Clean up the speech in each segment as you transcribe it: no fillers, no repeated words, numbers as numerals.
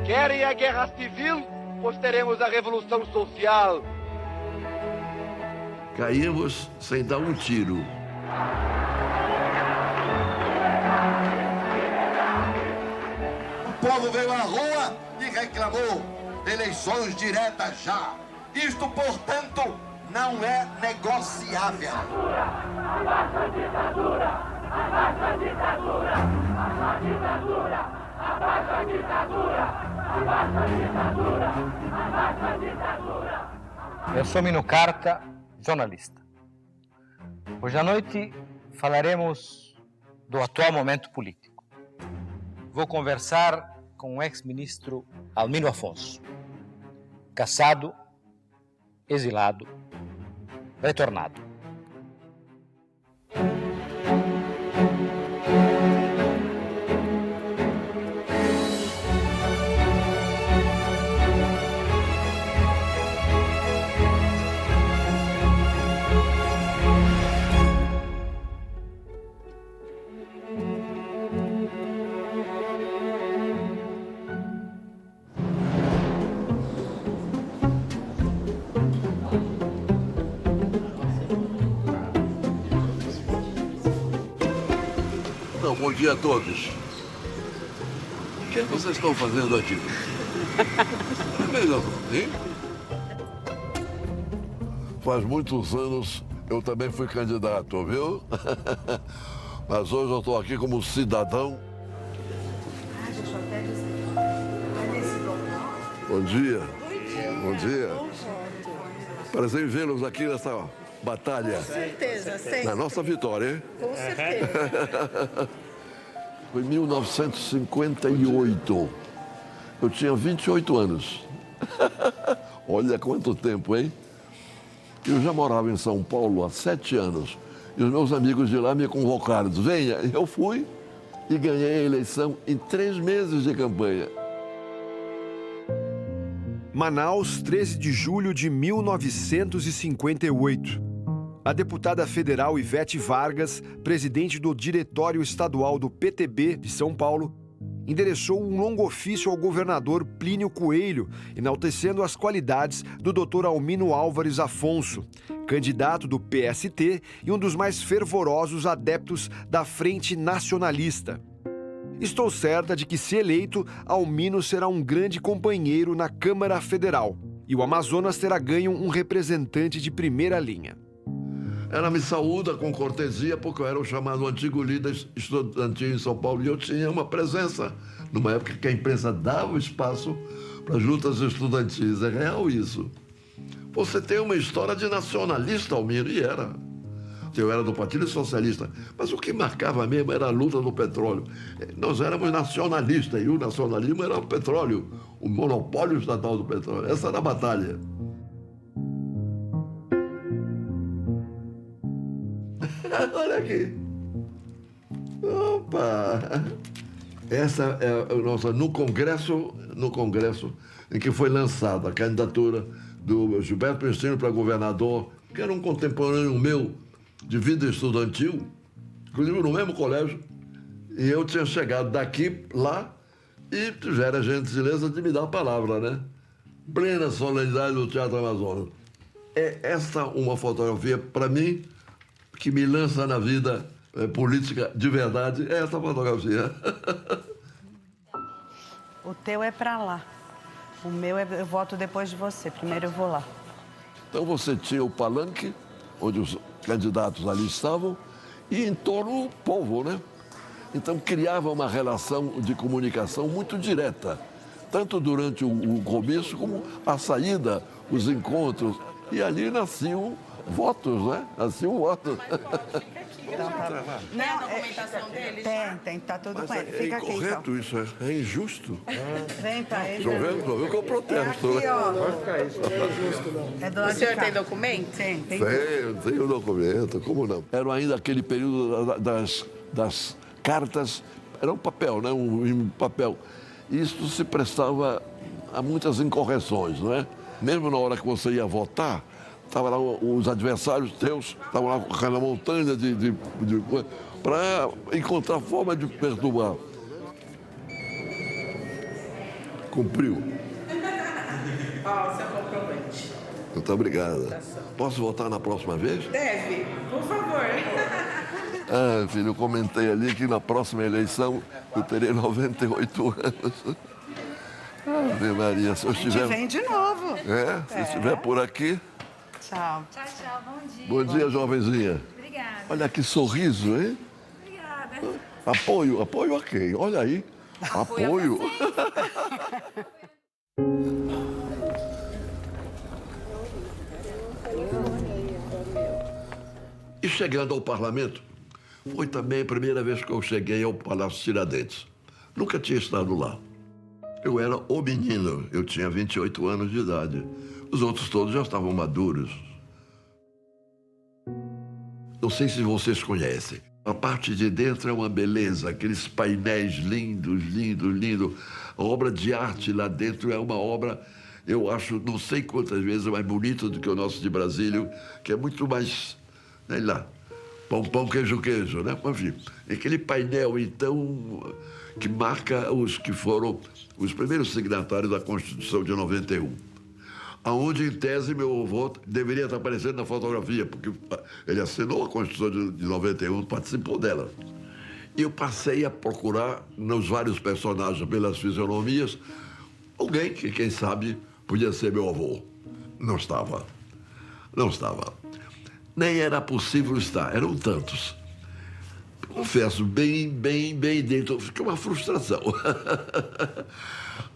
Querem a guerra civil, pois teremos a revolução social. Caímos sem dar um tiro. O povo veio à rua e reclamou eleições diretas já. Isto, portanto, não é negociável. Abaixo a ditadura! Abaixo a ditadura! Abaixo a ditadura! Abaixo a ditadura! Abaixo a ditadura! Abaixo a ditadura! Eu sou Mino Carta, jornalista. Hoje à noite falaremos do atual momento político. Vou conversar com o ex-ministro Almino Afonso, cassado, exilado, retornado. Bom dia a todos. O que vocês estão fazendo aqui? É melhor, hein? Faz muitos anos eu também fui candidato, viu? Mas hoje eu estou aqui como cidadão. Bom dia. Bom dia. Prazer em vê-los aqui nessa batalha. Com certeza, sempre. Na nossa vitória, hein? Com certeza. Foi em 1958. Eu tinha 28 anos. Olha quanto tempo, hein? Eu já morava em São Paulo há 7 anos. E os meus amigos de lá me convocaram. Venha, eu fui e ganhei a eleição em 3 meses de campanha. Manaus, 13 de julho de 1958. A deputada federal Ivete Vargas, presidente do Diretório Estadual do PTB de São Paulo, endereçou um longo ofício ao governador Plínio Coelho, enaltecendo as qualidades do Dr. Almino Álvares Afonso, candidato do PST e um dos mais fervorosos adeptos da Frente Nacionalista. Estou certa de que, se eleito, Almino será um grande companheiro na Câmara Federal e o Amazonas terá ganho um representante de primeira linha. Ela me saúda com cortesia porque eu era o chamado antigo líder estudantil em São Paulo e eu tinha uma presença numa época que a imprensa dava espaço para as lutas estudantis. É real isso. Você tem uma história de nacionalista, Almino, e era. Eu era do Partido Socialista, mas o que marcava mesmo era a luta do petróleo. Nós éramos nacionalistas e o nacionalismo era o petróleo, o monopólio estatal do petróleo. Essa era a batalha. Olha aqui. Opa! Essa é a nossa, no Congresso em que foi lançada a candidatura do Gilberto Prestino para governador, que era um contemporâneo meu de vida estudantil, inclusive no mesmo colégio, e eu tinha chegado daqui lá e tiveram a gentileza de me dar a palavra, né? Plena solenidade do Teatro Amazonas. É essa uma fotografia, para mim, que me lança na vida política de verdade, é essa fotografia. O teu é pra lá. O meu, eu voto depois de você. Primeiro eu vou lá. Então você tinha o palanque, onde os candidatos ali estavam, e em torno o povo, né? Então criava uma relação de comunicação muito direta, tanto durante o começo como a saída, os encontros. E ali nasciam votos, né? Nasciam votos. Então, tá. Não, a documentação deles? Tem, tá tudo Mas com ele. é Fica aqui, incorreto então. isso, é injusto. Vem pra ele. Estou vendo que eu protesto. Aqui, ó. Né? Vai ficar isso, não é justo, não. É do lado O senhor de cá. tem documento? Tem. Tenho documento, como não? Era ainda aquele período das cartas, era um papel, né? Um papel. Isso se prestava a muitas incorreções, não é? Mesmo na hora que você ia votar, estavam lá os adversários teus, estavam lá com aquela montanha de coisa, para encontrar forma de perturbar. Cumpriu. Ó, o seu comprovante. Muito obrigado. Posso voltar na próxima vez? Deve, por favor. Ah, filho, eu comentei ali que na próxima eleição eu terei 98 anos. Ave Maria, se eu A gente estiver... vem de novo. Se estiver por aqui... Tchau. Tchau, tchau. Bom dia. Bom dia, jovenzinha. Obrigada. Olha que sorriso, hein? Obrigada. Apoio a quem? Olha aí. Apoio. E chegando ao parlamento, foi também a primeira vez que eu cheguei ao Palácio Tiradentes. Nunca tinha estado lá. Eu era o menino, eu tinha 28 anos de idade. Os outros todos já estavam maduros. Não sei se vocês conhecem. A parte de dentro é uma beleza, aqueles painéis lindos, lindos, lindos. A obra de arte lá dentro é uma obra, eu acho, não sei quantas vezes mais bonita do que o nosso de Brasília, que é muito mais, sei lá, pão, queijo, né? Enfim, aquele painel, então, que marca os que foram os primeiros signatários da Constituição de 91. Aonde, em tese, meu avô deveria estar aparecendo na fotografia, porque ele assinou a Constituição de 91, participou dela. E eu passei a procurar, nos vários personagens, pelas fisionomias, alguém que, quem sabe, podia ser meu avô. Não estava. Não estava. Nem era possível estar, eram tantos. Confesso, bem dentro, ficou uma frustração.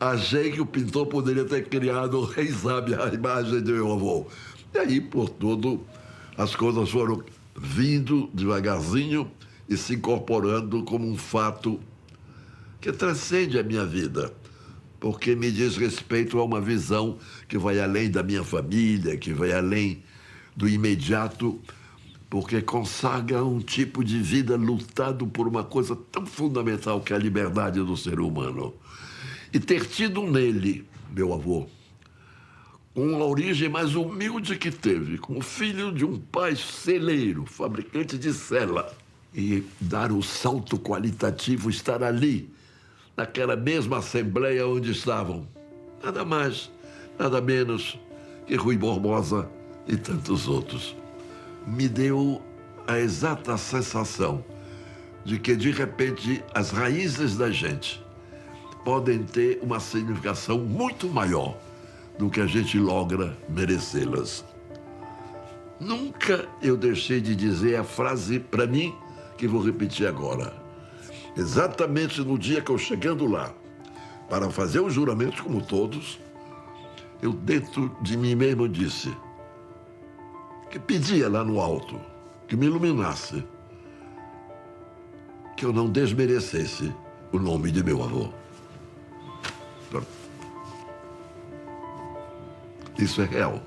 Achei que o pintor poderia ter criado, quem sabe, a imagem do meu avô. E aí, por tudo, as coisas foram vindo devagarzinho e se incorporando como um fato que transcende a minha vida, porque me diz respeito a uma visão que vai além da minha família, que vai além do imediato, porque consagra um tipo de vida lutado por uma coisa tão fundamental que é a liberdade do ser humano. E ter tido nele, meu avô, com a origem mais humilde que teve, como filho de um pai celeiro, fabricante de cela, e dar o salto qualitativo, estar ali, naquela mesma assembleia onde estavam, nada mais, nada menos que Rui Barbosa e tantos outros. Me deu a exata sensação de que, de repente, as raízes da gente podem ter uma significação muito maior do que a gente logra merecê-las. Nunca eu deixei de dizer a frase, para mim, que vou repetir agora. Exatamente no dia que eu chegando lá, para fazer o juramento como todos, eu dentro de mim mesmo disse, que pedia lá no alto, que me iluminasse, que eu não desmerecesse o nome de meu avô. Isso é real.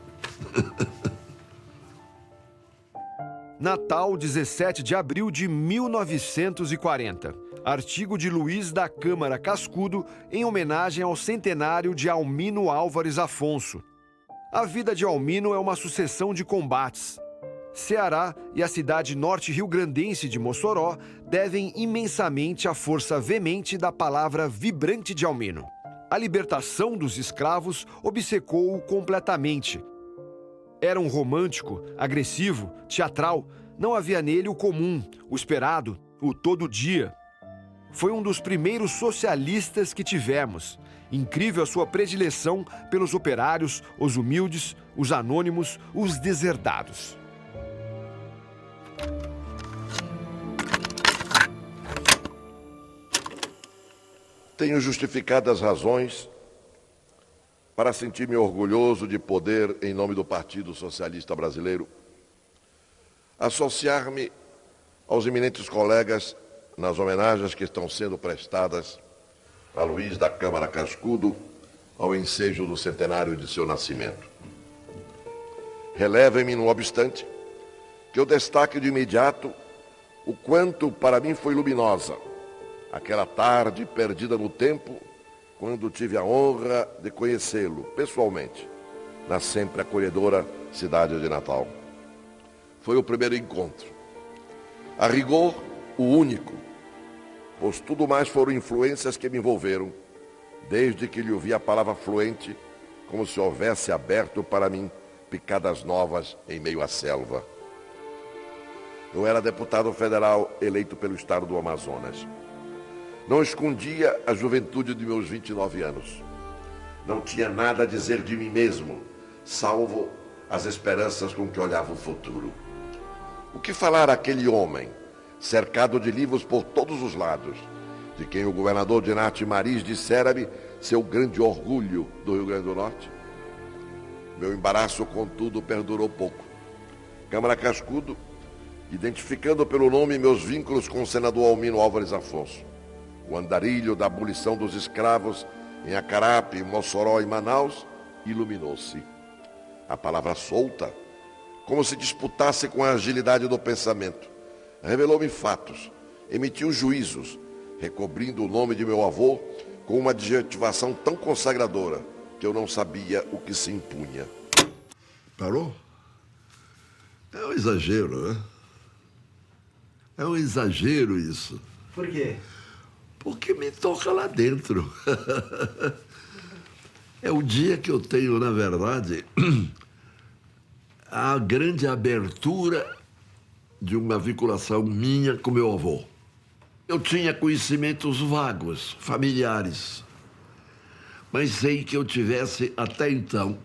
Natal, 17 de abril de 1940. Artigo de Luiz da Câmara Cascudo em homenagem ao centenário de Almino Álvares Afonso. A vida de Almino é uma sucessão de combates. Ceará e a cidade norte-riograndense de Mossoró devem imensamente à força veemente da palavra vibrante de Almino. A libertação dos escravos obcecou-o completamente. Era um romântico, agressivo, teatral. Não havia nele o comum, o esperado, o todo dia. Foi um dos primeiros socialistas que tivemos. Incrível a sua predileção pelos operários, os humildes, os anônimos, os deserdados. Tenho justificadas razões para sentir-me orgulhoso de poder, em nome do Partido Socialista Brasileiro, associar-me aos eminentes colegas nas homenagens que estão sendo prestadas a Luiz da Câmara Cascudo ao ensejo do centenário de seu nascimento. Relevem-me, não obstante, que eu destaque de imediato o quanto para mim foi luminosa aquela tarde perdida no tempo, quando tive a honra de conhecê-lo pessoalmente, na sempre acolhedora cidade de Natal. Foi o primeiro encontro. A rigor, o único, pois tudo mais foram influências que me envolveram desde que lhe ouvi a palavra fluente, como se houvesse aberto para mim picadas novas em meio à selva. Eu era deputado federal eleito pelo estado do Amazonas. Não escondia a juventude de meus 29 anos. Não tinha nada a dizer de mim mesmo, salvo as esperanças com que olhava o futuro. O que falar àquele homem, cercado de livros por todos os lados, de quem o governador Dinarte Marís dissera-me seu grande orgulho do Rio Grande do Norte? Meu embaraço, contudo, perdurou pouco. Câmara Cascudo, identificando pelo nome meus vínculos com o senador Almino Álvares Afonso, o andarilho da abolição dos escravos em Acarape, Mossoró e Manaus, iluminou-se. A palavra solta, como se disputasse com a agilidade do pensamento, revelou-me fatos, emitiu juízos, recobrindo o nome de meu avô com uma adjetivação tão consagradora que eu não sabia o que se impunha. Parou? É um exagero, né? É um exagero isso. Por quê? Porque me toca lá dentro. É o dia que eu tenho, na verdade, a grande abertura de uma vinculação minha com meu avô. Eu tinha conhecimentos vagos, familiares, mas sem que eu tivesse, até então,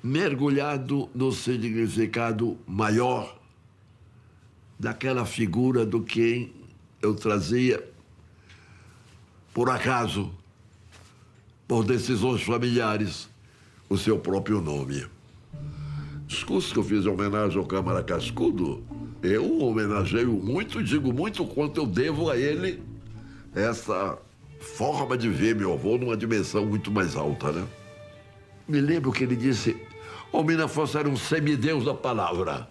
mergulhado no significado maior daquela figura do quem eu trazia, por acaso, por decisões familiares, o seu próprio nome. Discurso que eu fiz em homenagem ao Câmara Cascudo, eu homenageio muito, digo muito quanto eu devo a ele essa forma de ver meu avô numa dimensão muito mais alta, né? Me lembro que ele disse, Almino Afonso era um semideus da palavra.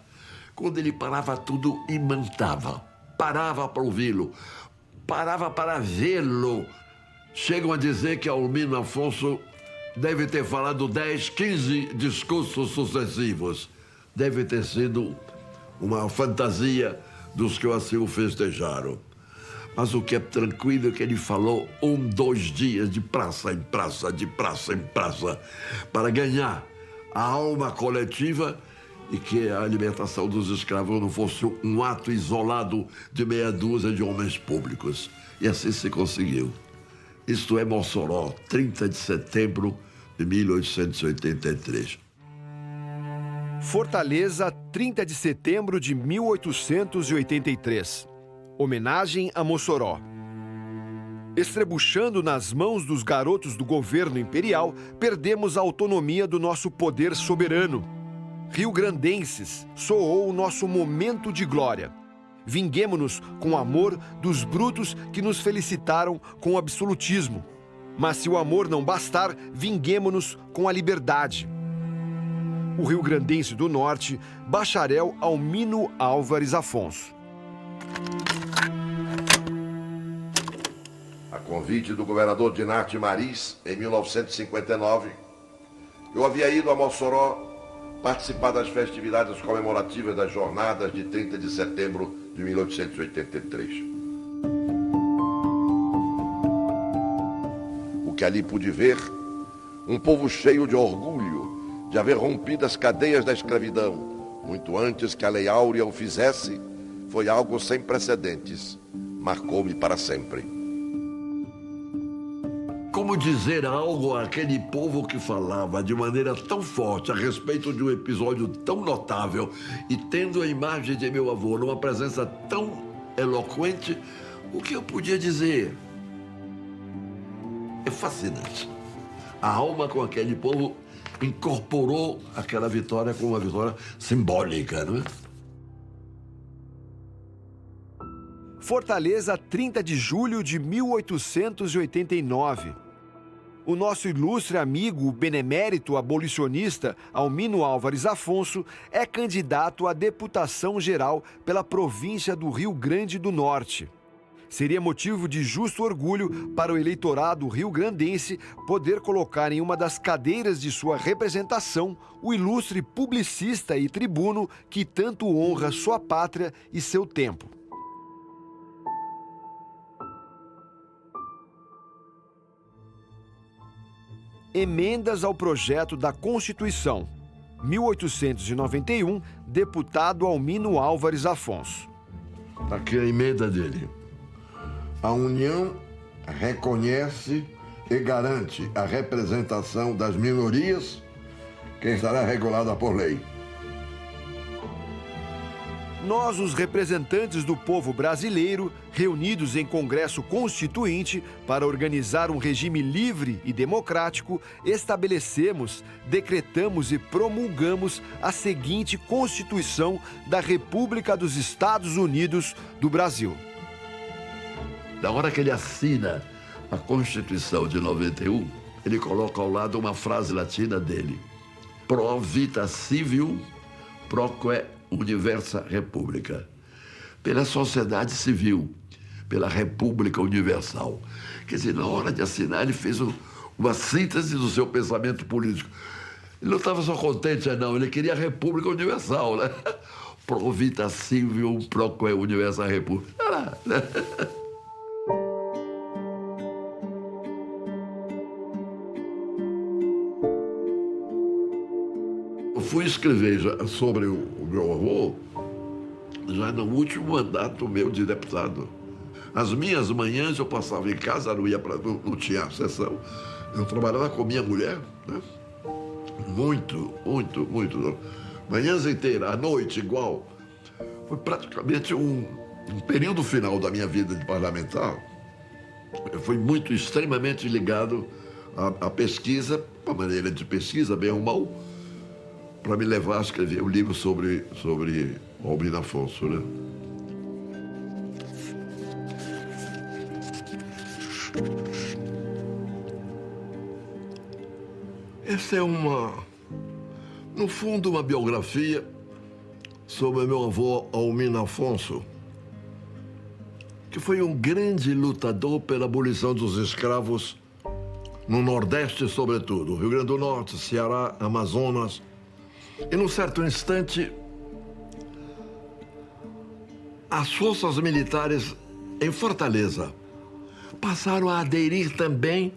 Quando ele parava, tudo imantava. Parava para ouvi-lo, parava para vê-lo. Chegam a dizer que Almino Afonso deve ter falado 10, 15 discursos sucessivos. Deve ter sido uma fantasia dos que assim o festejaram. Mas o que é tranquilo é que ele falou 1, 2 dias de praça em praça, de praça em praça, para ganhar a alma coletiva e que a libertação dos escravos não fosse um ato isolado de meia dúzia de homens públicos. E assim se conseguiu. Isto é Mossoró, 30 de setembro de 1883. Fortaleza, 30 de setembro de 1883. Homenagem a Mossoró. Estrebuchando nas mãos dos garotos do governo imperial, perdemos a autonomia do nosso poder soberano. Rio-grandenses, soou o nosso momento de glória. Vinguemo-nos com o amor dos brutos que nos felicitaram com o absolutismo. Mas se o amor não bastar, vinguemo-nos com a liberdade. O rio-grandense do Norte, bacharel Almino Álvares Afonso. A convite do governador Dinarte Marís, em 1959, eu havia ido a Mossoró participar das festividades comemorativas das jornadas de 30 de setembro de 1883. O que ali pude ver, um povo cheio de orgulho de haver rompido as cadeias da escravidão, muito antes que a Lei Áurea o fizesse, foi algo sem precedentes. Marcou-me para sempre. Como dizer algo àquele povo que falava de maneira tão forte a respeito de um episódio tão notável e tendo a imagem de meu avô numa presença tão eloquente, o que eu podia dizer? É fascinante. A alma com aquele povo incorporou aquela vitória como uma vitória simbólica, não é? Fortaleza, 30 de julho de 1889. O nosso ilustre amigo, o benemérito abolicionista Almino Álvares Afonso, é candidato à deputação geral pela província do Rio Grande do Norte. Seria motivo de justo orgulho para o eleitorado rio-grandense poder colocar em uma das cadeiras de sua representação o ilustre publicista e tribuno que tanto honra sua pátria e seu tempo. emendas ao projeto da Constituição. 1891, deputado Almino Álvares Afonso. Aqui a emenda dele. A União reconhece e garante a representação das minorias, que estará regulada por lei. Nós, os representantes do povo brasileiro, reunidos em Congresso Constituinte para organizar um regime livre e democrático, estabelecemos, decretamos e promulgamos a seguinte Constituição da República dos Estados Unidos do Brasil. Na hora que ele assina a Constituição de 91, ele coloca ao lado uma frase latina dele: Pro vita civil, proque universa república. Pela sociedade civil, pela República Universal. Quer dizer, na hora de assinar, ele fez uma síntese do seu pensamento político. Ele não estava só contente, não, ele queria a República Universal, né? Pro vita civil, proque universa república. Eu fui escrever sobre o meu avô já no último mandato meu de deputado. As minhas manhãs eu passava em casa, não tinha sessão. Eu trabalhava com minha mulher, né? Muito. Manhãs inteiras, à noite igual. Foi praticamente um período final da minha vida de parlamentar. Eu fui extremamente ligado à pesquisa, a maneira de pesquisa, bem ou mal, para me levar a escrever um livro sobre Almino Afonso, né? Essa é no fundo, uma biografia sobre meu avô Almino Afonso, que foi um grande lutador pela abolição dos escravos no Nordeste, sobretudo, Rio Grande do Norte, Ceará, Amazonas. E, num certo instante, as forças militares em Fortaleza passaram a aderir também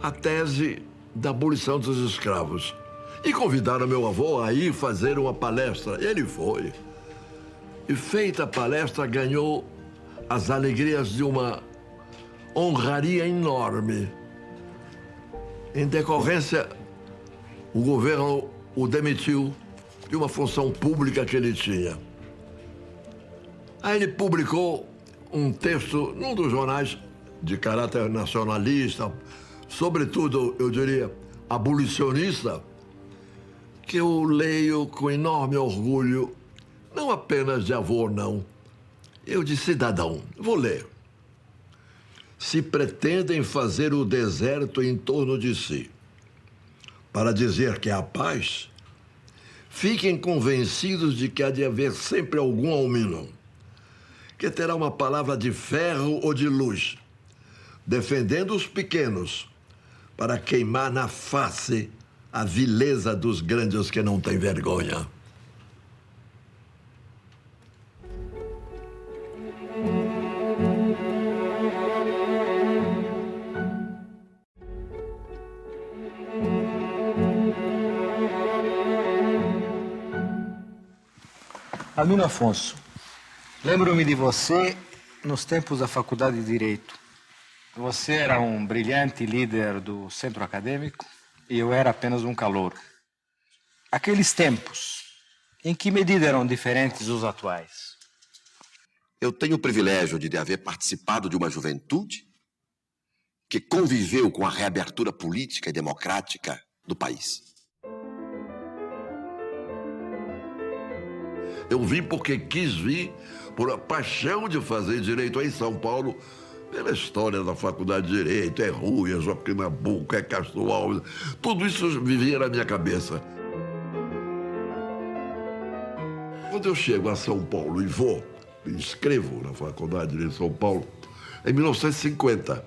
à tese da abolição dos escravos. E convidaram meu avô a ir fazer uma palestra. Ele foi. E, feita a palestra, ganhou as alegrias de uma honraria enorme. Em decorrência, o governo o demitiu de uma função pública que ele tinha. Aí ele publicou um texto num dos jornais de caráter nacionalista, sobretudo, eu diria, abolicionista, que eu leio com enorme orgulho, não apenas de avô, não, eu de cidadão. Vou ler. Se pretendem fazer o deserto em torno de si, para dizer que há paz, fiquem convencidos de que há de haver sempre algum Almino, que terá uma palavra de ferro ou de luz, defendendo os pequenos, para queimar na face a vileza dos grandes que não têm vergonha. Almino Afonso, lembro-me de você nos tempos da Faculdade de Direito. Você era um brilhante líder do centro acadêmico e eu era apenas um calouro. Aqueles tempos, em que medida eram diferentes dos atuais? Eu tenho o privilégio de haver participado de uma juventude que conviveu com a reabertura política e democrática do país. Eu vim porque quis vir por a paixão de fazer direito aí em São Paulo, pela história da Faculdade de Direito, é Rui, é Joaquim Nabuco, é Castro Alves, tudo isso vivia na minha cabeça. Quando eu chego a São Paulo e me inscrevo na Faculdade de Direito de São Paulo, em 1950,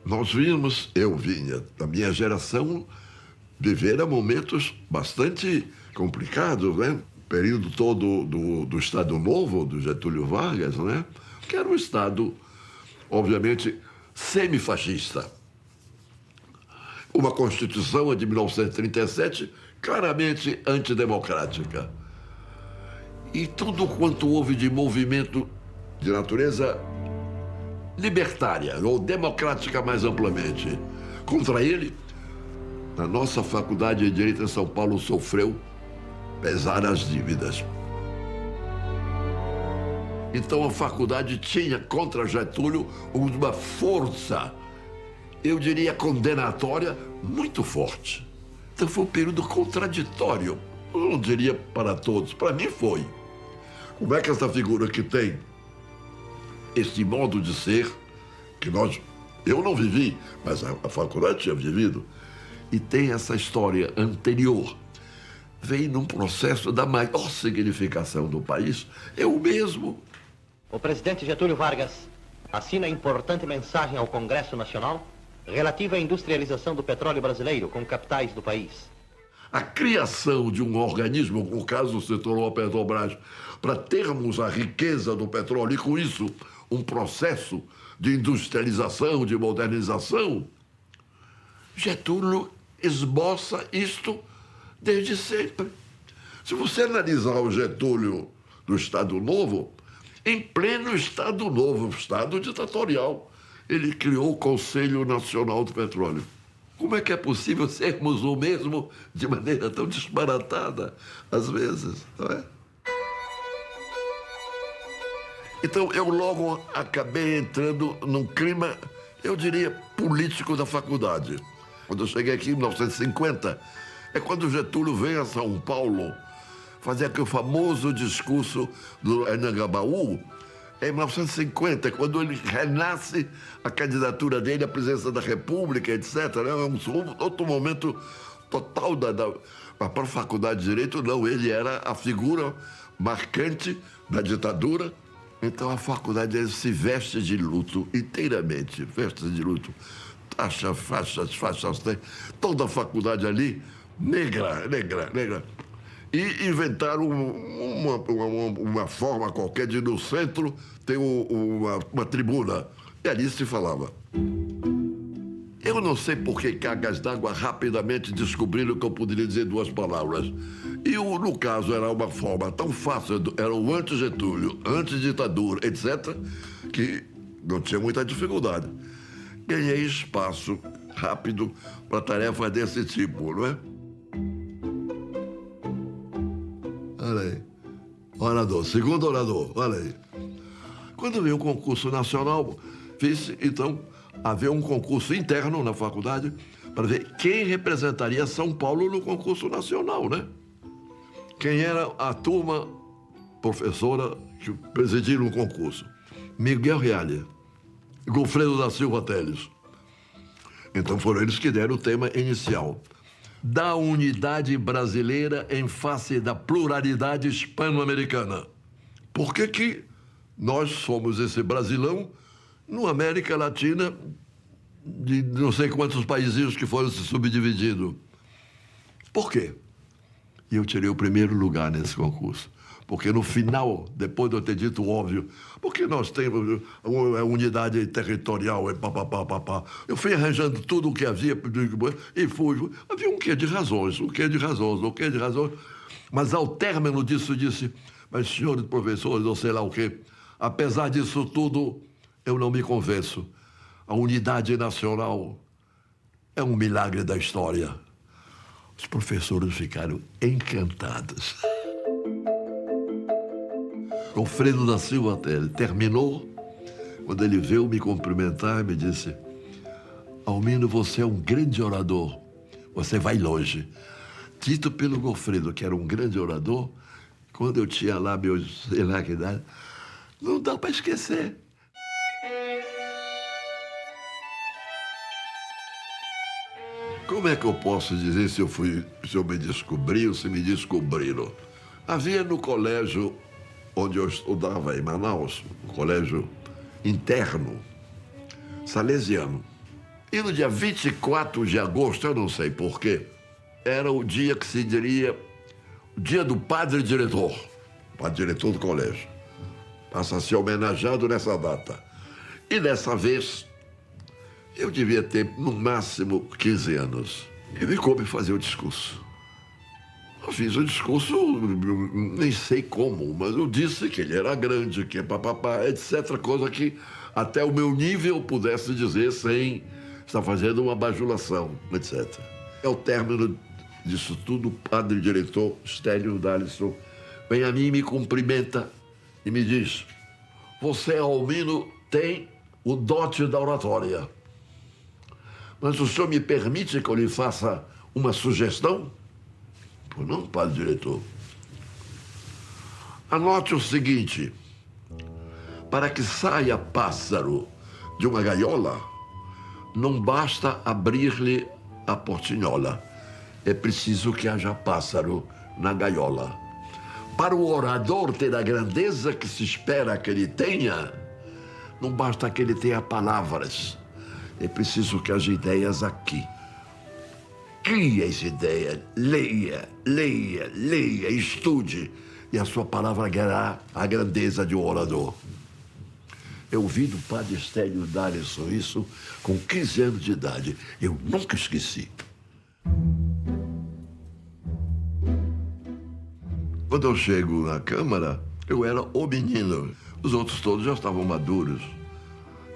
nós vimos, eu vinha da minha geração, viver momentos bastante complicados, né? Período todo do Estado Novo, do Getúlio Vargas, né? Que era um Estado, obviamente, semifascista. uma Constituição, a de 1937, claramente antidemocrática. E tudo quanto houve de movimento de natureza libertária ou democrática mais amplamente contra ele, a nossa Faculdade de Direito em São Paulo sofreu pesar as dívidas. Então a faculdade tinha contra Getúlio uma força, eu diria condenatória, muito forte. Então foi um período contraditório. Eu não diria para todos, para mim foi. Como é que essa figura que tem esse modo de ser, que eu não vivi, mas a faculdade tinha vivido, e tem essa história anterior, vem num processo da maior significação do país, eu mesmo. O presidente Getúlio Vargas assina importante mensagem ao Congresso Nacional relativa à industrialização do petróleo brasileiro com capitais do país. A criação de um organismo, no caso do setor Petrobras, para termos a riqueza do petróleo e, com isso, um processo de industrialização, de modernização, Getúlio esboça isto desde sempre. Se você analisar o Getúlio do Estado Novo, em pleno Estado Novo, Estado ditatorial, ele criou o Conselho Nacional do Petróleo. Como é que é possível sermos o mesmo de maneira tão disparatada, às vezes, não é? Então, eu logo acabei entrando num clima, eu diria, político da faculdade. Quando eu cheguei aqui em 1950, é quando Getúlio vem a São Paulo fazer aquele famoso discurso do Anhangabaú. Em 1950, quando ele renasce a candidatura dele à presidência da República, etc. É um outro momento total para a Faculdade de Direito, não. Ele era a figura marcante da ditadura. Então a faculdade dele se veste de luto, inteiramente, veste de luto. Faixas, tem toda a faculdade ali, negra. E inventaram uma forma qualquer de, no centro, ter uma tribuna. E ali se falava. Eu não sei por que cargas d'água rapidamente descobriram que eu poderia dizer duas palavras. E, no caso, era uma forma tão fácil, era o anti-Getúlio, anti-ditadura, etc., que não tinha muita dificuldade. Ganhei espaço rápido para tarefas desse tipo, não é? Olha aí. Orador, segundo orador, olha aí. Quando veio o concurso nacional, então, havia um concurso interno na faculdade para ver quem representaria São Paulo no concurso nacional, né? Quem era a turma professora que presidiram o concurso? Miguel Reale, Godofredo da Silva Teles. Então foram eles que deram o tema inicial. Da unidade brasileira em face da pluralidade hispano-americana. Por que nós somos esse Brasilão numa América Latina de não sei quantos países que foram se subdividindo? Por quê? E eu tirei o primeiro lugar nesse concurso. Porque no final, depois de eu ter dito o óbvio, porque nós temos uma unidade territorial, eu fui arranjando tudo o que havia e fui. Havia um quê de razões. Mas ao término disso disse, mas senhores professores, ou sei lá o quê, apesar disso tudo, eu não me convenço. A unidade nacional é um milagre da história. Os professores ficaram encantados. Godofredo da Silva Teles terminou, quando ele veio me cumprimentar, me disse, Almino, você é um grande orador, você vai longe. Dito pelo Godofredo, que era um grande orador, quando eu tinha lá meus, sei lá que idade, não dá para esquecer. Como é que eu posso dizer se eu me descobri ou se me descobriram? Havia no colégio onde eu estudava em Manaus, um colégio interno, salesiano. E no dia 24 de agosto, eu não sei porquê, era o dia que se diria o dia do padre-diretor, o padre-diretor do colégio. Passa a ser homenageado nessa data. E dessa vez, Eu devia ter, no máximo, 15 anos. Ele me coube fazer o discurso. Eu fiz o discurso, nem sei como, mas eu disse que ele era grande, que papapá, etc. Coisa que até o meu nível pudesse dizer sem estar fazendo uma bajulação, etc. Ao término disso tudo, o padre diretor, Stélio D'Alisson, vem a mim e me cumprimenta e me diz: você, Albino, tem o dote da oratória. Mas o senhor me permite que eu lhe faça uma sugestão? Pô, não, padre diretor. Anote o seguinte: para que saia pássaro de uma gaiola, não basta abrir-lhe a portinhola. É preciso que haja pássaro na gaiola. Para o orador ter a grandeza que se espera que ele tenha, não basta que ele tenha palavras. É preciso que haja ideias aqui. Crie as ideias, leia, leia, leia, estude, e a sua palavra ganhará a grandeza de um orador. Eu ouvi do padre Stélio D'Alisson isso com 15 anos de idade. Eu nunca esqueci. Quando eu chego na Câmara, eu era o menino. Os outros todos já estavam maduros.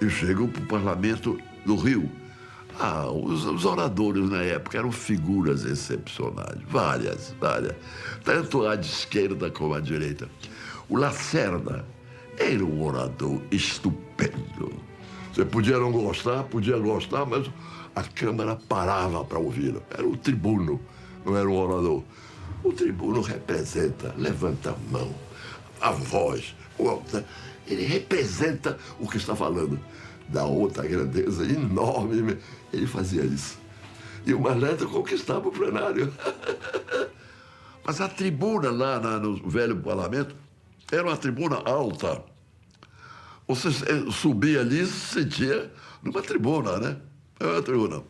Eu chego para o Parlamento do Rio. Os oradores na época eram figuras excepcionais, várias, tanto a de esquerda como a direita. O Lacerda era um orador estupendo. Você podia não gostar, mas a Câmara parava para ouvi-lo. Era o tribuno, não era um orador. O tribuno representa, levanta a mão, a voz, ele representa o que está falando. Da outra grandeza enorme, ele fazia isso. E o malandro conquistava o plenário. Mas a tribuna lá no velho parlamento era uma tribuna alta. Você subia ali e se sentia numa tribuna, né? Era uma tribuna.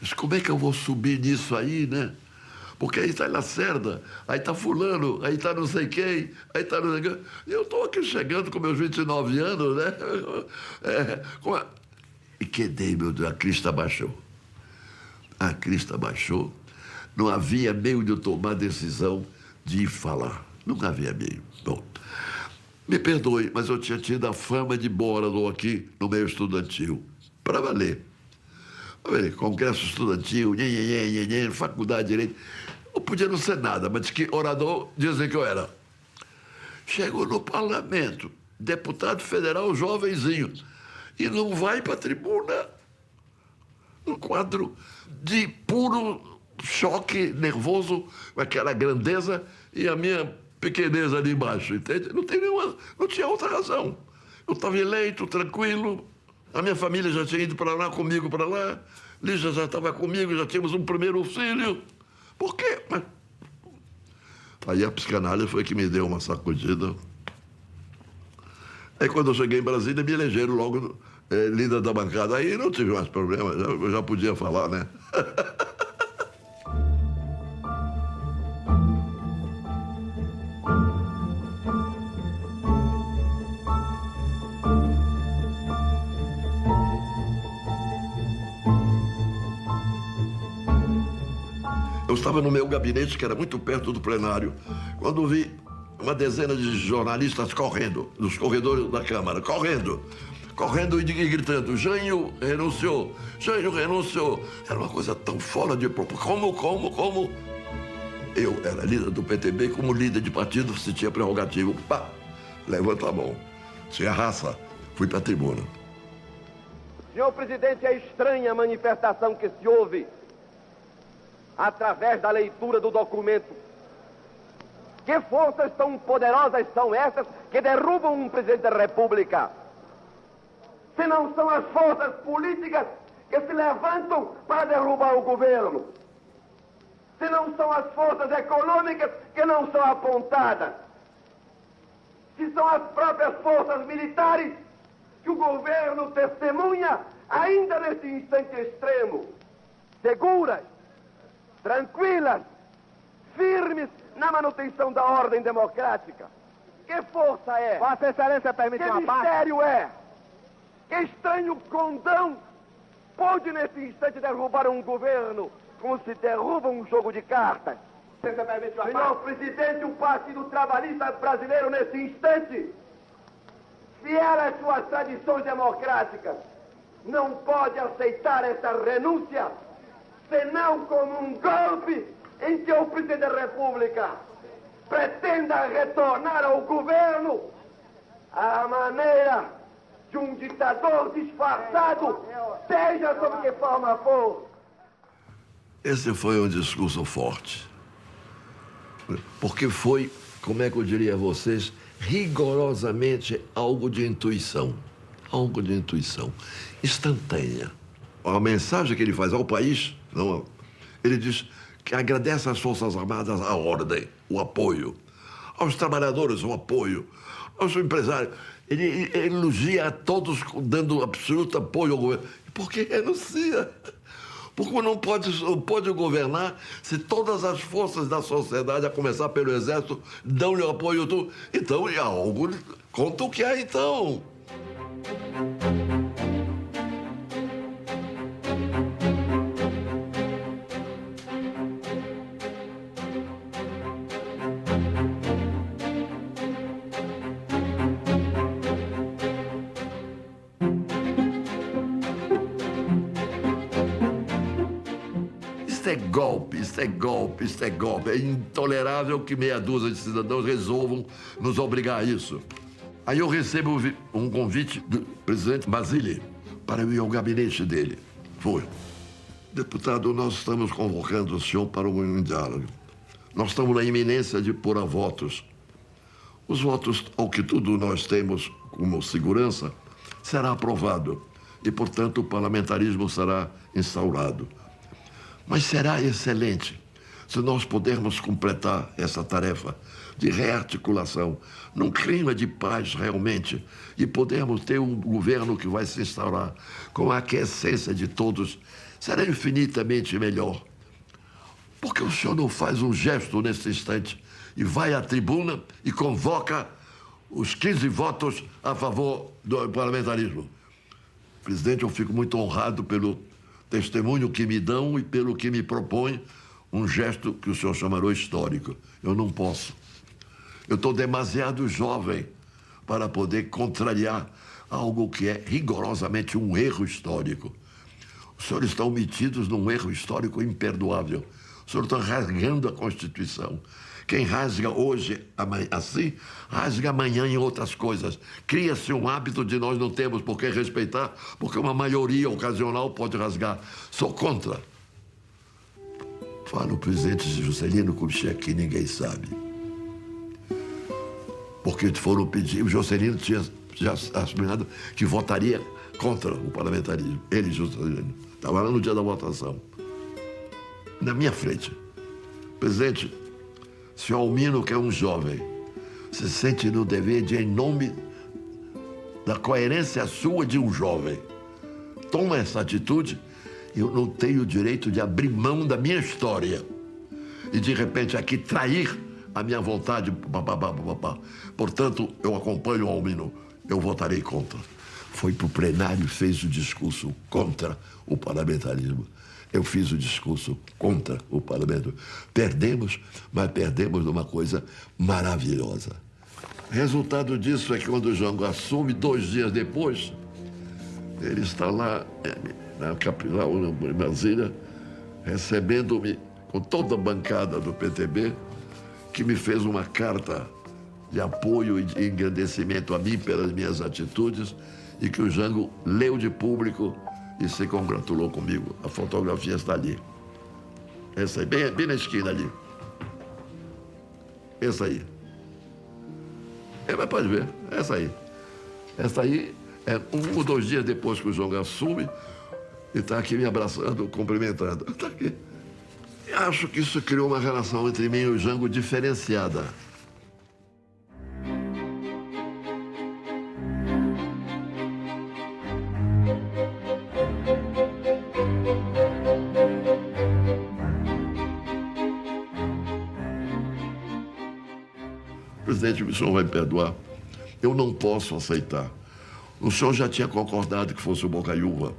Mas como é que eu vou subir nisso aí, né? Porque aí está Lacerda, aí está fulano, aí está não sei quem, aí está não sei quem. Eu estou aqui chegando com meus 29 anos, né? E que dei, meu Deus, a crista baixou. A crista baixou. Não havia meio de eu tomar decisão de ir falar. Nunca havia meio. Bom, me perdoe, mas eu tinha tido a fama de bom orador aqui no meio estudantil. Para valer. Congresso estudantil, faculdade de direito. Eu podia não ser nada, mas que orador dizem que eu era. Chegou no parlamento, deputado federal jovenzinho, e não vai para a tribuna. Um quadro de puro choque nervoso, com aquela grandeza e a minha pequeneza ali embaixo, entende? Não tinha outra razão. Eu estava eleito, tranquilo. A minha família já tinha ido para lá, comigo para lá. Lígia já estava comigo, já tínhamos um primeiro filho. Por quê? Aí a psicanálise foi que me deu uma sacudida. Aí quando eu cheguei em Brasília, me elegeram logo líder da bancada. Aí não tive mais problema, eu já podia falar, né? Eu estava no meu gabinete, que era muito perto do plenário, quando vi uma dezena de jornalistas correndo, nos corredores da Câmara, correndo e gritando: Jânio renunciou, Jânio renunciou. Era uma coisa tão fora de proporção. Como? Eu era líder do PTB, como líder de partido, se tinha prerrogativo. Pá, levanta a mão. Tinha raça, fui para a tribuna. Senhor presidente, é estranha a manifestação que se ouve através da leitura do documento. Que forças tão poderosas são essas que derrubam um presidente da República? Se não são as forças políticas que se levantam para derrubar o governo? Se não são as forças econômicas que não são apontadas? Se são as próprias forças militares que o governo testemunha ainda nesse instante extremo, seguras, tranquilas, firmes na manutenção da ordem democrática. Que força é? Vossa Excelência permite que uma parte? mistério é? Que estranho condão pode, nesse instante, derrubar um governo como se derruba um jogo de cartas? Senhor presidente, o Partido Trabalhista Brasileiro, nesse instante, fiel às suas tradições democráticas, não pode aceitar essa renúncia, senão como um golpe em que o presidente da República pretenda retornar ao governo à maneira de um ditador disfarçado, seja sob que forma for. Esse foi um discurso forte. Porque foi, como é que eu diria a vocês, rigorosamente algo de intuição. Algo de intuição. Instantânea. A mensagem que ele faz ao país, não, ele diz que agradece às Forças Armadas a ordem, o apoio. Aos trabalhadores, o apoio. Aos empresários. Ele elogia a todos, dando absoluto apoio ao governo. Por que renuncia? Porque não pode governar se todas as forças da sociedade, a começar pelo Exército, dão-lhe o apoio. Então, é algo. Conta o que é, então. Isso é golpe. É intolerável que meia dúzia de cidadãos resolvam nos obrigar a isso. Aí eu recebo um convite do presidente Basile para eu ir ao gabinete dele. Foi. Deputado, nós estamos convocando o senhor para um diálogo. Nós estamos na iminência de pôr a votos. Os votos, ao que tudo nós temos como segurança, será aprovado. E, portanto, o parlamentarismo será instaurado. Mas será excelente se nós pudermos completar essa tarefa de rearticulação num clima de paz realmente e pudermos ter um governo que vai se instaurar com a aquiescência de todos, será infinitamente melhor. Por que o senhor não faz um gesto nesse instante e vai à tribuna e convoca os 15 votos a favor do parlamentarismo? Presidente, eu fico muito honrado pelo testemunho que me dão e pelo que me propõe um gesto que o senhor chamará histórico. Eu não posso. Eu estou demasiado jovem para poder contrariar algo que é rigorosamente um erro histórico. Os senhores estão metidos num erro histórico imperdoável. Os senhores estão rasgando a Constituição. Quem rasga hoje assim, rasga amanhã em outras coisas. Cria-se um hábito de nós não temos por que respeitar, porque uma maioria ocasional pode rasgar. Sou contra. Fala o presidente Juscelino Kubitschek, que ninguém sabe. Porque foram pedir, o Juscelino tinha já assinado que votaria contra o parlamentarismo. Ele, Juscelino, estava lá no dia da votação. Na minha frente. Presidente, senhor Almino, que é um jovem, se sente no dever de, em nome da coerência sua de um jovem, toma essa atitude. Eu não tenho o direito de abrir mão da minha história e, de repente, aqui trair a minha vontade. Portanto, eu acompanho o Almino. Eu votarei contra. Foi para o plenário e fez o discurso contra o parlamentarismo. Eu fiz o discurso contra o parlamento. Perdemos, mas perdemos numa coisa maravilhosa. Resultado disso é que quando o Jango assume, 2 dias depois, ele está lá na capital, em Brasília, recebendo-me com toda a bancada do PTB, que me fez uma carta de apoio e de engrandecimento a mim pelas minhas atitudes, e que o Jango leu de público e se congratulou comigo. A fotografia está ali. Essa aí, bem na esquina ali. Essa aí. Mas pode ver, essa aí. Essa aí é 1 ou 2 dias depois que o Jango assume, e está aqui me abraçando, cumprimentando. Está aqui. Acho que isso criou uma relação entre mim e o Jango diferenciada. Presidente, o senhor vai me perdoar. Eu não posso aceitar O senhor já tinha concordado que fosse o Bocaiúva.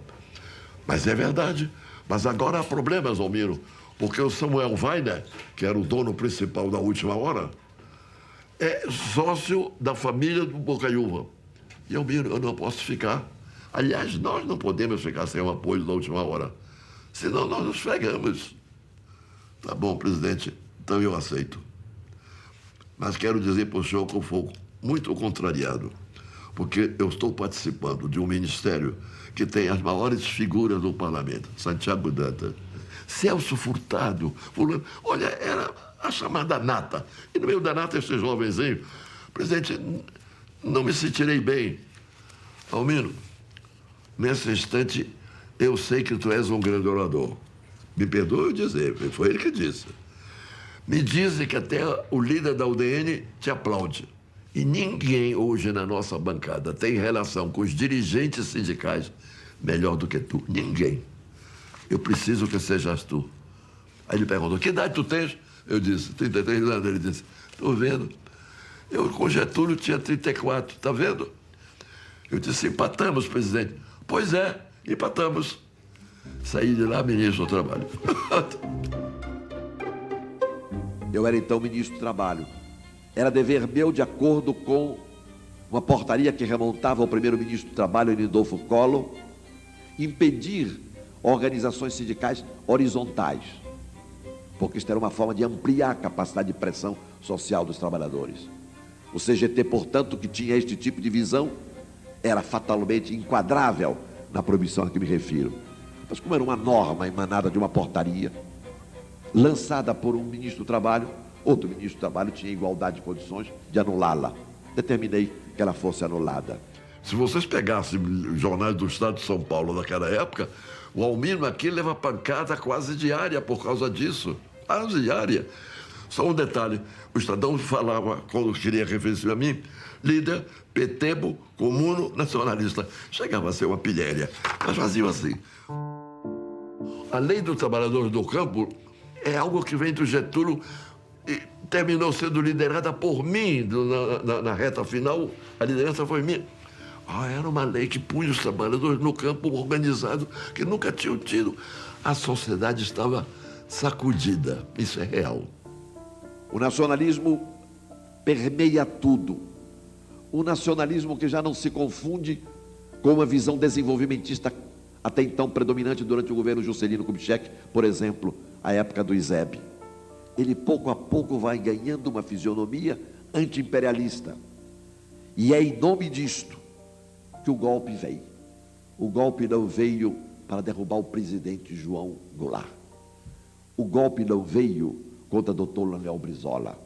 Mas é verdade. Mas agora há problemas, Almiro, porque o Samuel Weiner, que era o dono principal da Última Hora, é sócio da família do Bocaiúva. E, Almiro, eu não posso ficar. Aliás, nós não podemos ficar sem o apoio da Última Hora. Senão nós nos fregamos. Tá bom, presidente, então eu aceito. Mas quero dizer para o senhor que eu fui muito contrariado, porque eu estou participando de um ministério que tem as maiores figuras do parlamento. Santiago Dantas, Celso Furtado, fulano. Olha, era a chamada nata. E no meio da nata, esse jovenzinho, presidente, não me sentirei bem. Almiro, nesse instante, eu sei que tu és um grande orador. Me perdoe eu dizer, foi ele que disse. Me dizem que até o líder da UDN te aplaude. E ninguém hoje na nossa bancada tem relação com os dirigentes sindicais melhor do que tu. Ninguém. Eu preciso que sejas tu. Aí ele perguntou, que idade tu tens? Eu disse, 33 anos. Ele disse, estou vendo. Eu com Getúlio tinha 34, está vendo? Eu disse, empatamos, presidente. Pois é, empatamos. Saí de lá, ministro do Trabalho. Eu era então ministro do Trabalho. Era dever meu, de acordo com uma portaria que remontava ao primeiro-ministro do Trabalho, Lindolfo Collor, impedir organizações sindicais horizontais, porque isto era uma forma de ampliar a capacidade de pressão social dos trabalhadores. O CGT, portanto, que tinha este tipo de visão, era fatalmente enquadrável na proibição a que me refiro. Mas como era uma norma emanada de uma portaria, lançada por um ministro do Trabalho, outro ministro do Trabalho tinha igualdade de condições de anulá-la. Determinei que ela fosse anulada. Se vocês pegassem os jornais do Estado de São Paulo naquela época, o Almiro aqui leva pancada quase diária por causa disso. Quase diária. Só um detalhe, o Estadão falava, quando queria referir a mim, líder, petebo, comuno, nacionalista. Chegava a ser uma pilhéria, mas faziam assim. A lei dos trabalhadores do campo é algo que vem do Getúlio e terminou sendo liderada por mim. Na reta final, a liderança foi minha. Era uma lei que punha os trabalhadores no campo organizado, que nunca tinham tido. A sociedade estava sacudida. Isso é real. O nacionalismo permeia tudo. O nacionalismo que já não se confunde com uma visão desenvolvimentista até então predominante durante o governo Juscelino Kubitschek, por exemplo, a época do ISEB. Ele pouco a pouco vai ganhando uma fisionomia anti-imperialista. E é em nome disto que o golpe veio. O golpe não veio para derrubar o presidente João Goulart. O golpe não veio contra o doutor Manuel Brizola.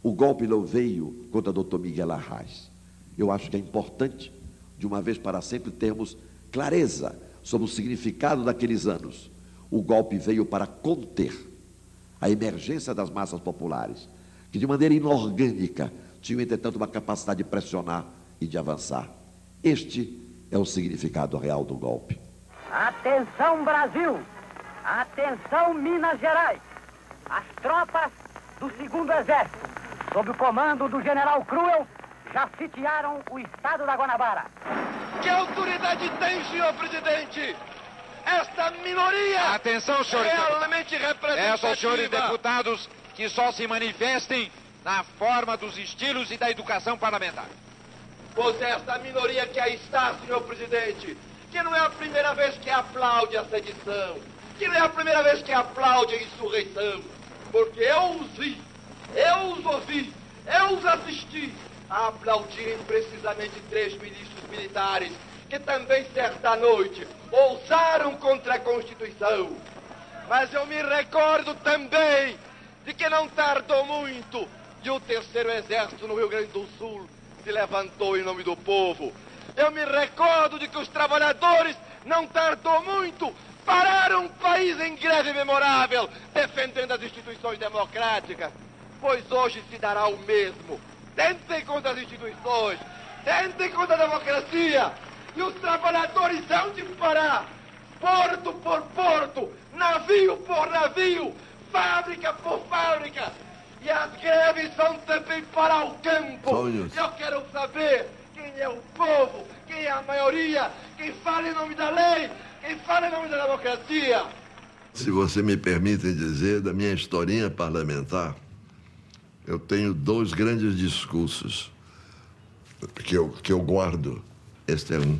O golpe não veio contra o doutor Miguel Arraes. Eu acho que é importante, de uma vez para sempre, termos clareza sobre o significado daqueles anos. O golpe veio para conter a emergência das massas populares, que de maneira inorgânica tinham, entretanto, uma capacidade de pressionar e de avançar. Este é o significado real do golpe. Atenção, Brasil! Atenção, Minas Gerais! As tropas do 2º Exército, sob o comando do general Cruel, já sitiaram o estado da Guanabara. Que autoridade tem, senhor presidente? Esta minoria... Atenção, senhores realmente representativa... Peço aos senhores deputados que só se manifestem na forma dos estilos e da educação parlamentar. Pois esta minoria que aí está, senhor presidente, que não é a primeira vez que aplaude a sedição, que não é a primeira vez que aplaude a insurreição, porque eu os vi, eu os ouvi, eu os assisti a aplaudirem precisamente 3 ministros militares que também certa noite ousaram contra a Constituição. Mas eu me recordo também de que não tardou muito e o 3º Exército no Rio Grande do Sul se levantou em nome do povo. Eu me recordo de que os trabalhadores, não tardou muito, pararam o país em greve memorável, defendendo as instituições democráticas. Pois hoje se dará o mesmo. Tentem contra as instituições, tentem contra a democracia, e os trabalhadores hão de parar, porto por porto, navio por navio, fábrica por fábrica, e as greves vão também parar o campo. Eu quero saber quem é o povo quem é a maioria, quem fala em nome da lei, quem fala em nome da democracia. Se você me permite dizer, da minha historinha parlamentar, eu tenho 2 grandes discursos que eu guardo. Este é um.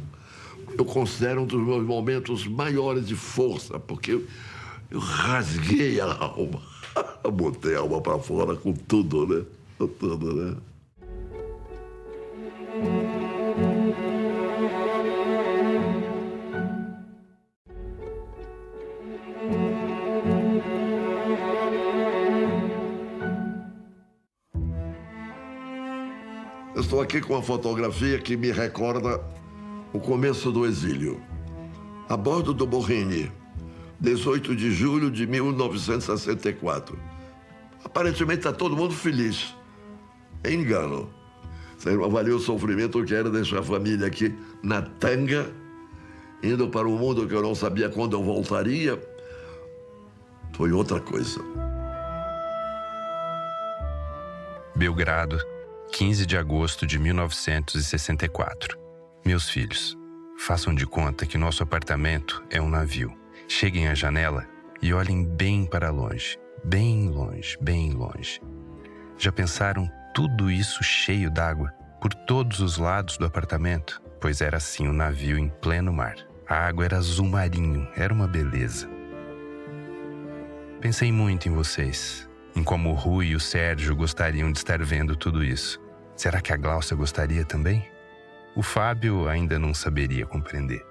Eu considero um dos meus momentos maiores de força, porque eu rasguei a alma. Botei a alma para fora com tudo, né? Com tudo, né? Eu estou aqui com uma fotografia que me recorda o começo do exílio. A bordo do Morrini, 18 de julho de 1964. Aparentemente está todo mundo feliz. É engano. Você não avalia o sofrimento que era deixar a família aqui na tanga, indo para um mundo que eu não sabia quando eu voltaria. Foi outra coisa. Belgrado, 15 de agosto de 1964. Meus filhos, façam de conta que nosso apartamento é um navio. Cheguem à janela e olhem bem para longe, bem longe, bem longe. Já pensaram tudo isso cheio d'água por todos os lados do apartamento? Pois era assim um navio em pleno mar. A água era azul marinho, era uma beleza. Pensei muito em vocês, em como o Rui e o Sérgio gostariam de estar vendo tudo isso. Será que a Gláucia gostaria também? O Fábio ainda não saberia compreender.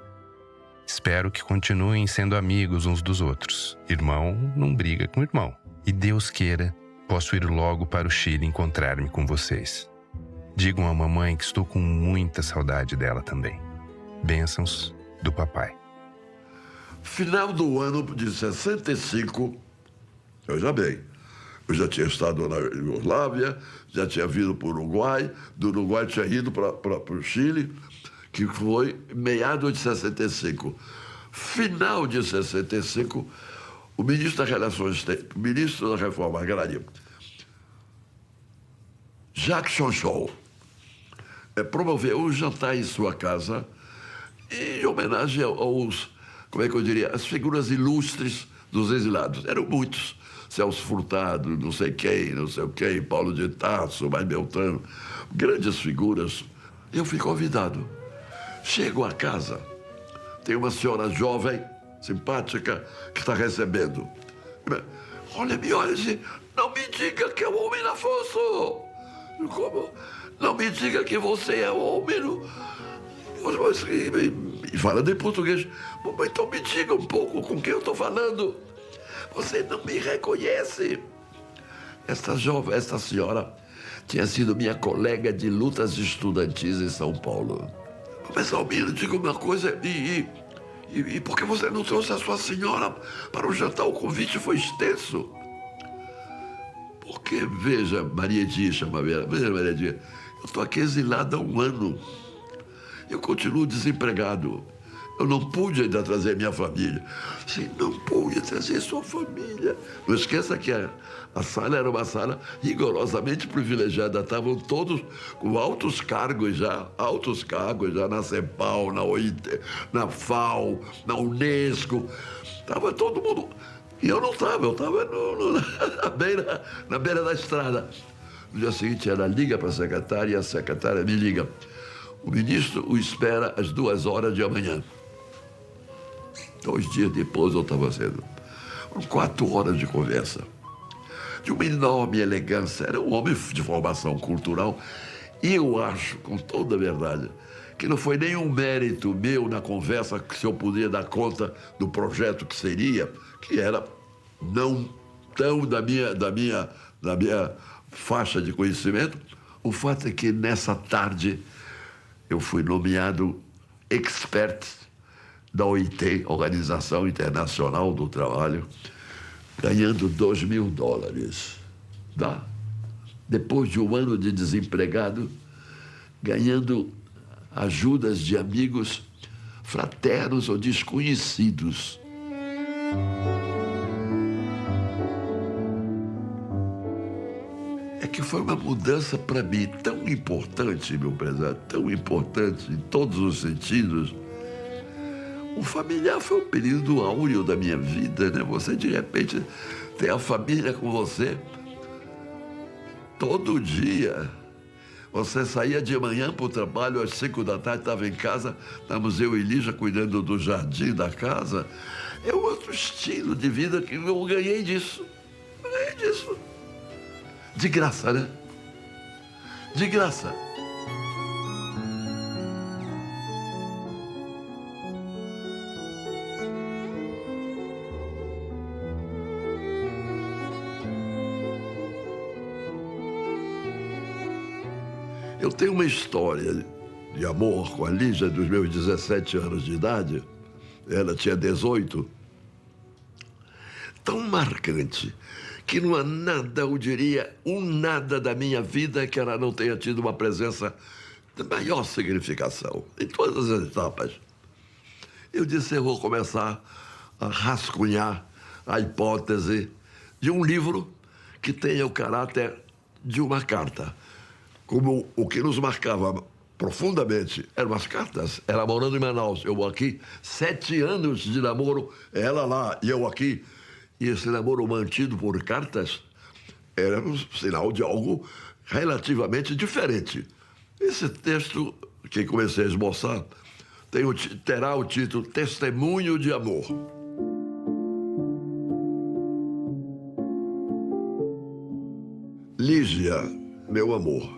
Espero que continuem sendo amigos uns dos outros. Irmão não briga com irmão. E Deus queira, posso ir logo para o Chile encontrar-me com vocês. Digam à mamãe que estou com muita saudade dela também. Bênçãos do papai. Final do ano de 65, veja bem, eu já tinha estado na Iugoslávia, já tinha vindo para o Uruguai, do Uruguai tinha ido para o Chile, que foi meados de 65. Final de 65, o ministro das Relações Exteriores, o ministro da Reforma Agrária, Jacques Chonchon, promoveu um jantar em sua casa em homenagem aos, como é que eu diria, as figuras ilustres dos exilados. Eram muitos. Celso Furtado, não sei o quem, Paulo de Tarso, mais Beltrano, grandes figuras. Eu fui convidado. Chego à casa, tem uma senhora jovem, simpática, que está recebendo. Olha, me olha e diz, não me diga que é o homem Afonso. Como? Não me diga que você é homem. E falando em português. Então me diga um pouco com quem eu estou falando. Você não me reconhece. Esta senhora tinha sido minha colega de lutas estudantis em São Paulo. Mas, Albino, diga uma coisa, e por que você não trouxe a sua senhora para o jantar? O convite foi extenso. Porque, veja, Maria Edia, veja, Maria Edia, eu estou aqui exilado há 1 ano. Eu continuo desempregado. Eu não pude ainda trazer minha família. Sim, não pude trazer sua família. Não esqueça que a sala era uma sala rigorosamente privilegiada. Estavam todos com altos cargos já na CEPAL, na OIT, na FAO, na Unesco. Estava todo mundo. E eu não estava, eu estava na beira da estrada. No dia seguinte, ela liga para a secretária e a secretária me liga. O ministro o espera às 2h da manhã. 2 dias depois eu estava sendo. 4 horas de conversa. De uma enorme elegância. Era um homem de formação cultural. E eu acho, com toda a verdade, que não foi nenhum mérito meu na conversa que se eu podia dar conta do projeto que seria, que era não tão da minha faixa de conhecimento. O fato é que nessa tarde eu fui nomeado expert da OIT, Organização Internacional do Trabalho, ganhando $2.000. Tá? Depois de 1 ano de desempregado, ganhando ajudas de amigos fraternos ou desconhecidos. É que foi uma mudança para mim tão importante, meu prezado, tão importante em todos os sentidos. O familiar foi um período áureo da minha vida, né? Você, de repente, tem a família com você todo dia. Você saía de manhã para o trabalho, às 5 da tarde, estava em casa, estávamos eu e Lígia cuidando do jardim da casa. É um outro estilo de vida que eu ganhei disso. De graça, né? De graça. Eu tenho uma história de amor com a Lígia dos meus 17 anos de idade. Ela tinha 18. Tão marcante que não há nada, eu diria, nada da minha vida que ela não tenha tido uma presença de maior significação, em todas as etapas. Eu disse, eu vou começar a rascunhar a hipótese de um livro que tenha o caráter de uma carta. Como o que nos marcava profundamente eram as cartas. Ela morando em Manaus, eu aqui, 7 anos de namoro, ela lá e eu aqui. E esse namoro mantido por cartas era um sinal de algo relativamente diferente. Esse texto que comecei a esboçar terá o título Testemunho de Amor. Lígia, meu amor,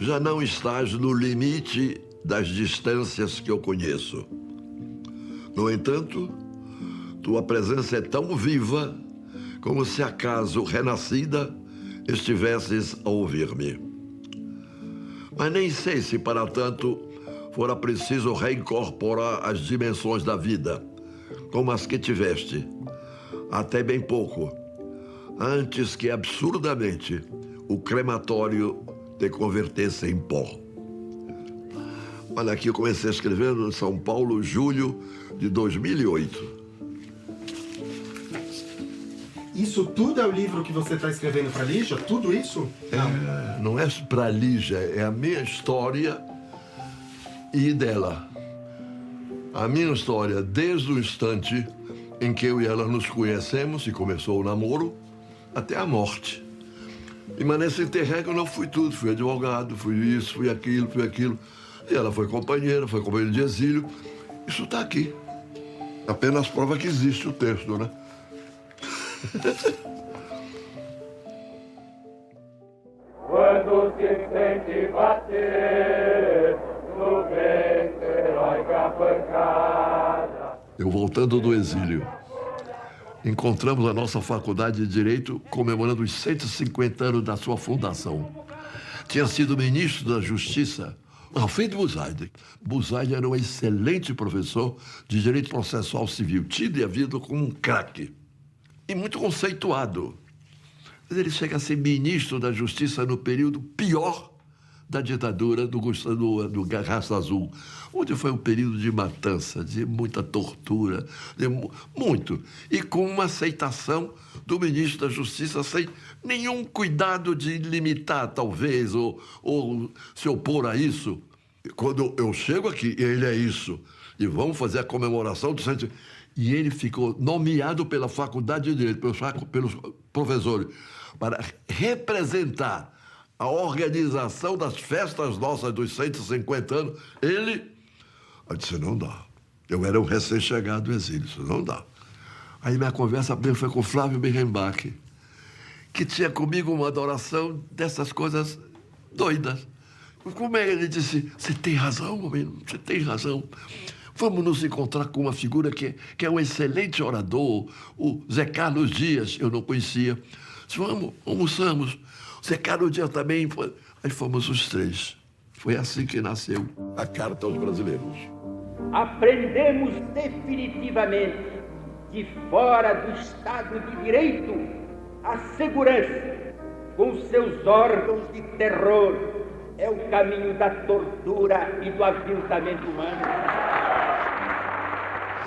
já não estás no limite das distâncias que eu conheço. No entanto, tua presença é tão viva como se acaso renascida estivesses a ouvir-me. Mas nem sei se para tanto fora preciso reincorporar as dimensões da vida, como as que tiveste, até bem pouco, antes que absurdamente o crematório te convertesse em pó. Olha aqui, eu comecei escrevendo em São Paulo, julho de 2008. Isso tudo é o livro que você está escrevendo para Lígia? Tudo isso? Não é para Lígia, é a minha história e dela. A minha história desde o instante em que eu e ela nos conhecemos e começou o namoro, até a morte. Mas nesse interregno eu não fui tudo, fui advogado, fui isso, fui aquilo. E ela foi companheira de exílio. Isso está aqui. Apenas prova que existe o texto, né? Quando se sente bater no vento, heróica pancada. Eu voltando do exílio, encontramos a nossa faculdade de Direito comemorando os 150 anos da sua fundação. Tinha sido ministro da Justiça Alfredo Buzaide. Buzaide era um excelente professor de Direito Processual Civil, tido e havido como um craque. E muito conceituado. Ele chega a ser ministro da Justiça no período pior da ditadura do Raça Azul, onde foi um período de matança, de muita tortura, muito. E com uma aceitação do ministro da Justiça sem nenhum cuidado de limitar, talvez, ou se opor a isso. Quando eu chego aqui, ele é isso, e vamos fazer a comemoração do centro. E ele ficou nomeado pela Faculdade de Direito, pelos professores, para representar a organização das festas nossas dos 150 anos. Eu disse, não dá. Eu era um recém-chegado do exílio, isso não dá. Aí minha conversa primeiro foi com o Flávio Birrenbach, que tinha comigo uma adoração dessas coisas doidas. Como é que ele disse, você tem razão, menino, você tem razão. Vamos nos encontrar com uma figura que é um excelente orador, o Zé Carlos Dias, eu não conhecia. Vamos, almoçamos. O Zé Carlos Dias também. Aí fomos os 3. Foi assim que nasceu a Carta aos Brasileiros. Aprendemos definitivamente que fora do Estado de Direito, a segurança, com seus órgãos de terror, é o caminho da tortura e do aviltamento humano.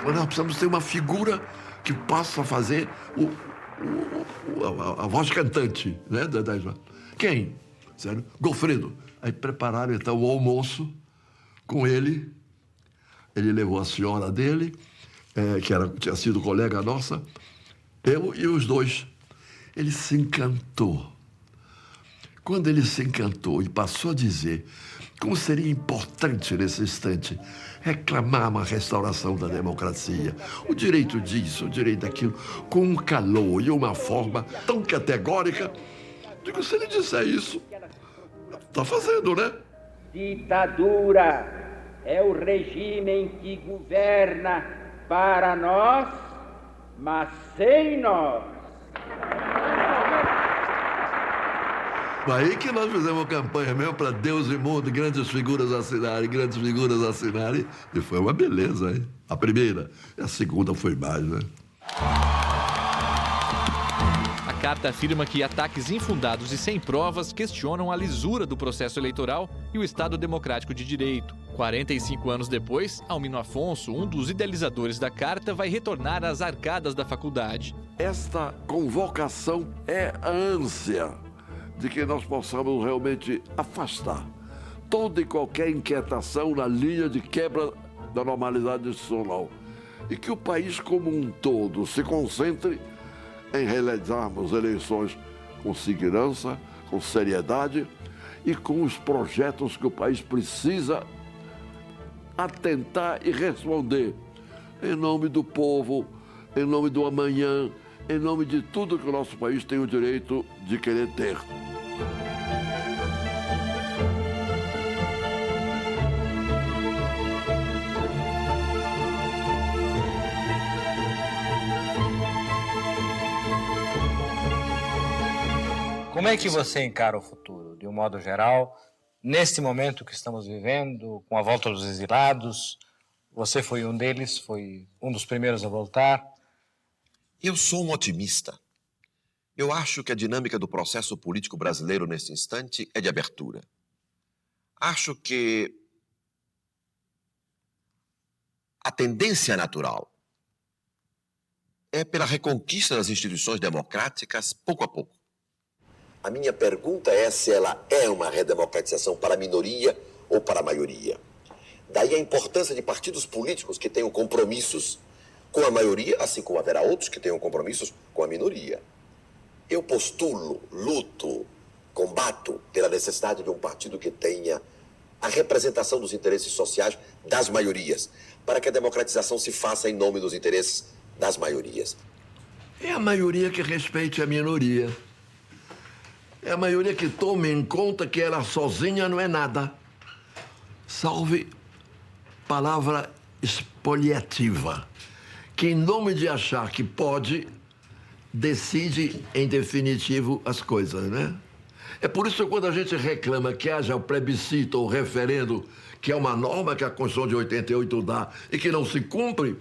Nós precisamos ter uma figura que possa fazer a voz cantante, né? Quem? Sério? Gofredo. Aí prepararam, então, o almoço com ele. Ele levou a senhora dele, tinha sido colega nossa, eu e os dois. Ele se encantou. Quando ele se encantou e passou a dizer como seria importante, nesse instante, reclamar uma restauração da democracia, o direito disso, o direito daquilo, com um calor e uma forma tão categórica, digo, se ele disser isso, está fazendo, né? Ditadura é o regime que governa para nós, mas sem nós. Aí que nós fizemos campanha mesmo para Deus e mundo, grandes figuras assinarem, e foi uma beleza, hein? A primeira, a segunda foi mais, né? A carta afirma que ataques infundados e sem provas questionam a lisura do processo eleitoral e o Estado Democrático de Direito. 45 anos depois, Almino Afonso, um dos idealizadores da carta, vai retornar às arcadas da faculdade. Esta convocação é a ânsia de que nós possamos realmente afastar toda e qualquer inquietação na linha de quebra da normalidade institucional e que o país como um todo se concentre em realizarmos eleições com segurança, com seriedade e com os projetos que o país precisa atentar e responder em nome do povo, em nome do amanhã, em nome de tudo que o nosso país tem o direito de querer ter. Como é que você encara o futuro, de um modo geral, neste momento que estamos vivendo, com a volta dos exilados? Você foi um deles, foi um dos primeiros a voltar. Eu sou um otimista. Eu acho que a dinâmica do processo político brasileiro nesse instante é de abertura. Acho que a tendência natural é pela reconquista das instituições democráticas pouco a pouco. A minha pergunta é se ela é uma redemocratização para a minoria ou para a maioria. Daí a importância de partidos políticos que tenham compromissos com a maioria, assim como haverá outros que tenham compromissos com a minoria. Eu postulo, luto, combato pela necessidade de um partido que tenha a representação dos interesses sociais das maiorias, para que a democratização se faça em nome dos interesses das maiorias. É a maioria que respeite a minoria. É a maioria que tome em conta que ela sozinha não é nada. Salve palavra expoliativa, que em nome de achar que pode, decide em definitivo as coisas, né? É por isso que quando a gente reclama que haja o plebiscito ou referendo, que é uma norma que a Constituição de 88 dá e que não se cumpre,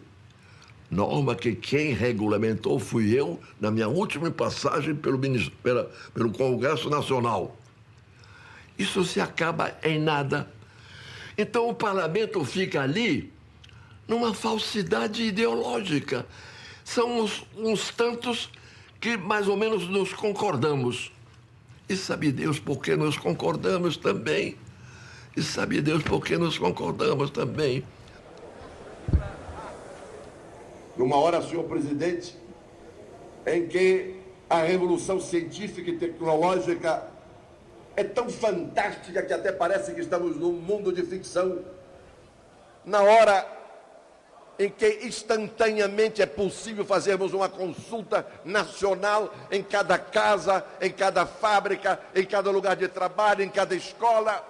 norma que quem regulamentou fui eu na minha última passagem pelo Congresso Nacional. Isso se acaba em nada. Então o parlamento fica ali numa falsidade ideológica. São uns tantos que mais ou menos nos concordamos. E sabe Deus por que nos concordamos também. E sabe Deus por que nos concordamos também. Numa hora, senhor presidente, em que a revolução científica e tecnológica é tão fantástica que até parece que estamos num mundo de ficção, na hora em que instantaneamente é possível fazermos uma consulta nacional em cada casa, em cada fábrica, em cada lugar de trabalho, em cada escola,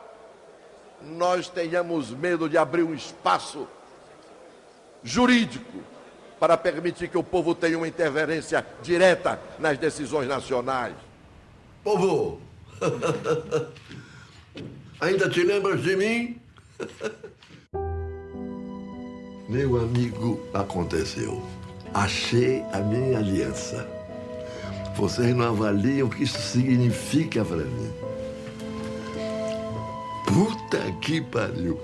nós tenhamos medo de abrir um espaço jurídico para permitir que o povo tenha uma interferência direta nas decisões nacionais. Povo, ainda te lembras de mim? Meu amigo, aconteceu. Achei a minha aliança. Vocês não avaliam o que isso significa para mim. Puta que pariu.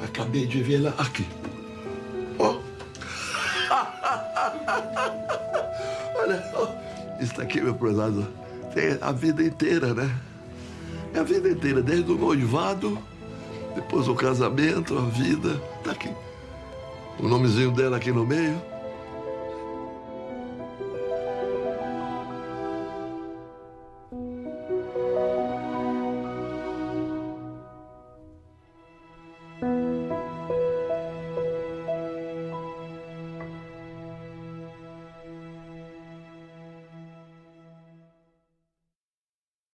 Acabei de ver lá aqui. Ó. Olha, ó. Isso aqui, meu prezado, tem a vida inteira, né? É a vida inteira, desde o noivado, depois o casamento, a vida. Tá aqui. O nomezinho dela aqui no meio.